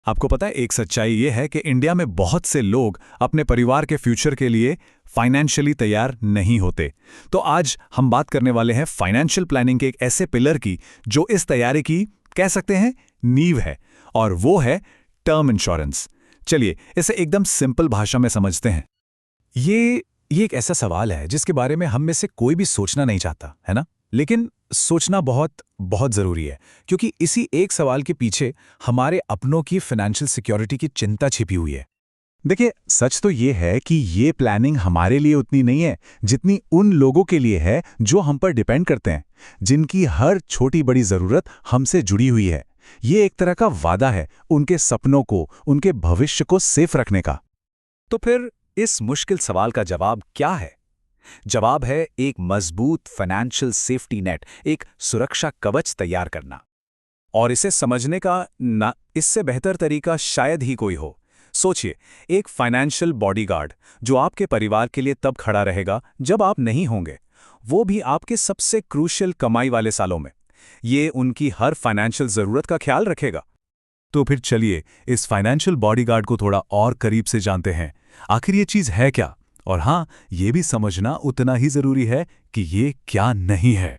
आपको पता है, एक सच्चाई ये है कि इंडिया में बहुत से लोग अपने परिवार के फ्यूचर के लिए फाइनेंशियली तैयार नहीं होते। तो आज हम बात करने वाले हैं फाइनेंशियल प्लानिंग के एक ऐसे पिलर की जो इस तैयारी की कह सकते हैं नींव है, और वो है टर्म इंश्योरेंस। चलिए इसे एकदम सिंपल भाषा में समझते हैं। ये एक ऐसा सवाल है जिसके बारे में हम में से कोई भी सोचना नहीं चाहता, है ना? लेकिन सोचना बहुत बहुत जरूरी है, क्योंकि इसी एक सवाल के पीछे हमारे अपनों की फाइनेंशियल सिक्योरिटी की चिंता छिपी हुई है। देखिए, सच तो ये है कि ये प्लानिंग हमारे लिए उतनी नहीं है जितनी उन लोगों के लिए है जो हम पर डिपेंड करते हैं, जिनकी हर छोटी बड़ी ज़रूरत हमसे जुड़ी हुई है। ये एक तरह का वादा है उनके सपनों को, उनके भविष्य को सेफ रखने का। तो फिर इस मुश्किल सवाल का जवाब क्या है? जवाब है एक मजबूत फाइनेंशियल सेफ्टी नेट, एक सुरक्षा कवच तैयार करना। और इसे समझने का ना इससे बेहतर तरीका शायद ही कोई हो। सोचिए, एक फाइनेंशियल बॉडीगार्ड जो आपके परिवार के लिए तब खड़ा रहेगा जब आप नहीं होंगे, वो भी आपके सबसे क्रूशियल कमाई वाले सालों में। ये उनकी हर फाइनेंशियल जरूरत का ख्याल रखेगा। तो फिर चलिए इस फाइनेंशियल बॉडीगार्ड को थोड़ा और करीब से जानते हैं। आखिर ये चीज है क्या? और हाँ, ये भी समझना उतना ही जरूरी है कि ये क्या नहीं है।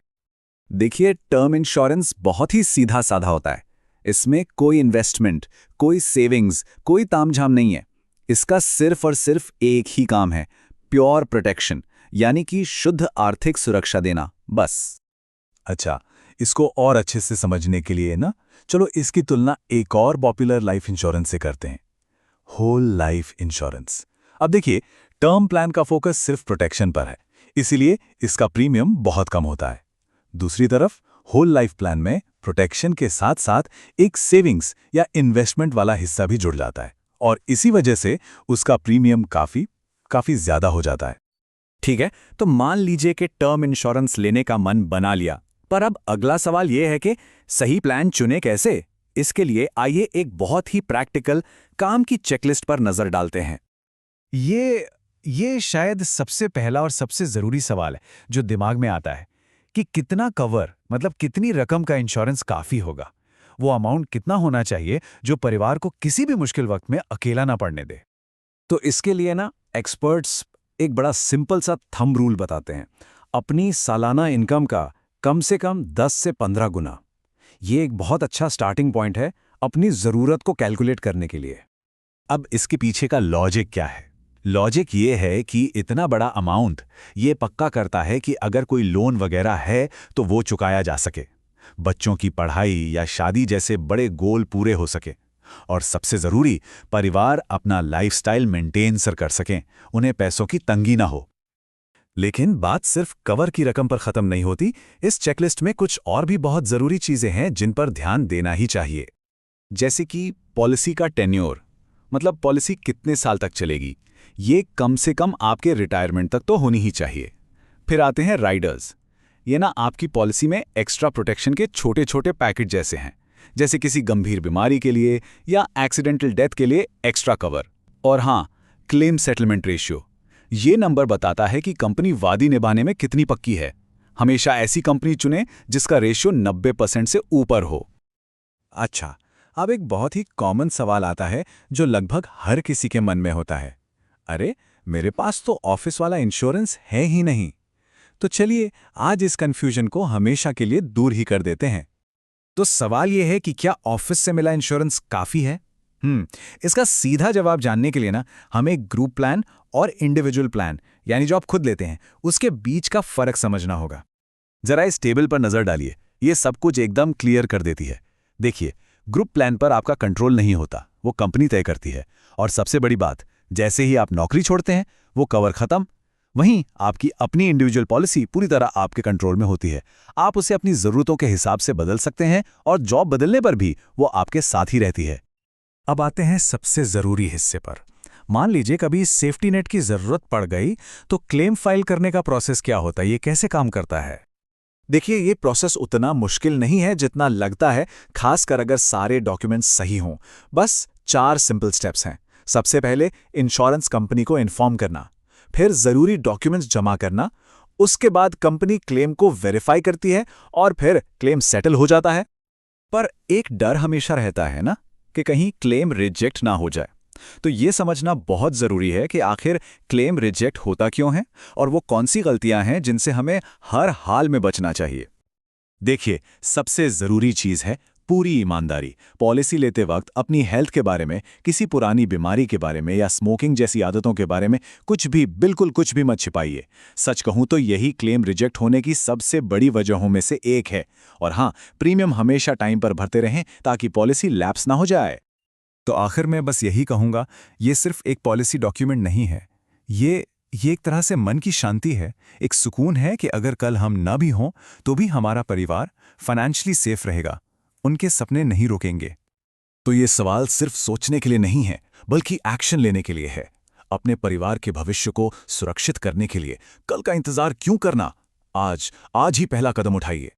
देखिए, टर्म इंश्योरेंस बहुत ही सीधा साधा होता है। इसमें कोई इन्वेस्टमेंट, कोई सेविंग्स, कोई तामझाम नहीं है। इसका सिर्फ और सिर्फ एक ही काम है, प्योर प्रोटेक्शन, यानी कि शुद्ध आर्थिक सुरक्षा देना, बस। अच्छा, इसको और अच्छे से समझने के लिए ना, चलो इसकी तुलना एक और पॉपुलर लाइफ इंश्योरेंस से करते हैं, होल लाइफ इंश्योरेंस। अब देखिए, टर्म प्लान का फोकस सिर्फ प्रोटेक्शन पर है, इसीलिए इसका प्रीमियम बहुत कम होता है। दूसरी तरफ होल लाइफ प्लान में प्रोटेक्शन के साथ साथ एक सेविंग्स या इन्वेस्टमेंट वाला हिस्सा भी जुड़ जाता है, और इसी वजह से उसका प्रीमियम काफी ज्यादा हो जाता है। ठीक है, तो मान लीजिए कि टर्म इंश्योरेंस लेने का मन बना लिया, पर अब अगला सवाल यह है कि सही प्लान चुने कैसे? इसके लिए आइए एक बहुत ही प्रैक्टिकल काम की चेकलिस्ट पर नजर डालते हैं। ये शायद सबसे पहला और सबसे जरूरी सवाल है जो दिमाग में आता है कि कितना कवर, मतलब कितनी रकम का इंश्योरेंस काफी होगा। वो अमाउंट कितना होना चाहिए जो परिवार को किसी भी मुश्किल वक्त में अकेला ना पड़ने दे। तो इसके लिए ना एक्सपर्ट्स एक बड़ा सिंपल सा थंब रूल बताते हैं, अपनी सालाना इनकम का कम से कम 10 से 15 गुना। ये एक बहुत अच्छा स्टार्टिंग पॉइंट है अपनी ज़रूरत को कैलकुलेट करने के लिए। अब इसके पीछे का लॉजिक क्या है? लॉजिक ये है कि इतना बड़ा अमाउंट ये पक्का करता है कि अगर कोई लोन वगैरह है तो वो चुकाया जा सके, बच्चों की पढ़ाई या शादी जैसे बड़े गोल पूरे हो सके, और सबसे ज़रूरी, परिवार अपना लाइफस्टाइल मेंटेन कर सकें, उन्हें पैसों की तंगी ना हो। लेकिन बात सिर्फ कवर की रकम पर ख़त्म नहीं होती। इस चेकलिस्ट में कुछ और भी बहुत ज़रूरी चीज़ें हैं जिन पर ध्यान देना ही चाहिए। जैसे कि पॉलिसी का टेन्योर, मतलब पॉलिसी कितने साल तक चलेगी, ये कम से कम आपके रिटायरमेंट तक तो होनी ही चाहिए। फिर आते हैं राइडर्स। ये ना आपकी पॉलिसी में एक्स्ट्रा प्रोटेक्शन के छोटे छोटे पैकेट जैसे हैं, जैसे किसी गंभीर बीमारी के लिए या एक्सीडेंटल डेथ के लिए एक्स्ट्रा कवर। और हाँ, क्लेम सेटलमेंट रेशियो, ये नंबर बताता है कि कंपनी वादी निभाने में कितनी पक्की है। हमेशा ऐसी कंपनी चुनें जिसका रेशियो 90% से ऊपर हो। अच्छा, अब एक बहुत ही कॉमन सवाल आता है जो लगभग हर किसी के मन में होता है, अरे मेरे पास तो ऑफिस वाला इंश्योरेंस है ही नहीं। तो चलिए आज इस कंफ्यूजन को हमेशा के लिए दूर ही कर देते हैं। तो सवाल यह है कि क्या ऑफिस से मिला इंश्योरेंस काफी है? इसका सीधा जवाब जानने के लिए ना हमें ग्रुप प्लान और इंडिविजुअल प्लान, यानी जो आप खुद लेते हैं, उसके बीच का फर्क समझना होगा। जरा इस टेबल पर नजर डालिए, ये सब कुछ एकदम क्लियर कर देती है। देखिए, ग्रुप प्लान पर आपका कंट्रोल नहीं होता, वो कंपनी तय करती है। और सबसे बड़ी बात, जैसे ही आप नौकरी छोड़ते हैं वो कवर खत्म। वहीं आपकी अपनी इंडिविजुअल पॉलिसी पूरी तरह आपके कंट्रोल में होती है। आप उसे अपनी जरूरतों के हिसाब से बदल सकते हैं, और जॉब बदलने पर भी वो आपके साथ ही रहती है। अब आते हैं सबसे जरूरी हिस्से पर। मान लीजिए कभी सेफ्टी नेट की जरूरत पड़ गई, तो क्लेम फाइल करने का प्रोसेस क्या होता है, ये कैसे काम करता है? देखिए, ये प्रोसेस उतना मुश्किल नहीं है जितना लगता है, खासकर अगर सारे डॉक्यूमेंट्स सही हों। बस 4 सिंपल स्टेप्स हैं। सबसे पहले इंश्योरेंस कंपनी को इन्फॉर्म करना, फिर जरूरी डॉक्यूमेंट्स जमा करना, उसके बाद कंपनी क्लेम को वेरीफाई करती है और फिर क्लेम सेटल हो जाता है। पर एक डर हमेशा रहता है ना, कि कहीं क्लेम रिजेक्ट ना हो जाए। तो ये समझना बहुत ज़रूरी है कि आखिर क्लेम रिजेक्ट होता क्यों है और वो कौन सी गलतियां हैं जिनसे हमें हर हाल में बचना चाहिए। देखिए, सबसे जरूरी चीज है पूरी ईमानदारी। पॉलिसी लेते वक्त अपनी हेल्थ के बारे में, किसी पुरानी बीमारी के बारे में या स्मोकिंग जैसी आदतों के बारे में बिल्कुल कुछ भी मत छिपाइए। सच कहूं तो यही क्लेम रिजेक्ट होने की सबसे बड़ी वजहों में से एक है। और हाँ, प्रीमियम हमेशा टाइम पर भरते रहें ताकि पॉलिसी लैप्स ना हो जाए। तो आखिर में बस यही कहूंगा, ये सिर्फ एक पॉलिसी डॉक्यूमेंट नहीं है। ये एक तरह से मन की शांति है, एक सुकून है कि अगर कल हम ना भी हों तो भी हमारा परिवार फाइनेंशियली सेफ रहेगा, उनके सपने नहीं रोकेंगे। तो ये सवाल सिर्फ सोचने के लिए नहीं है, बल्कि एक्शन लेने के लिए है। अपने परिवार के भविष्य को सुरक्षित करने के लिए कल का इंतजार क्यों करना? आज ही पहला कदम उठाइए।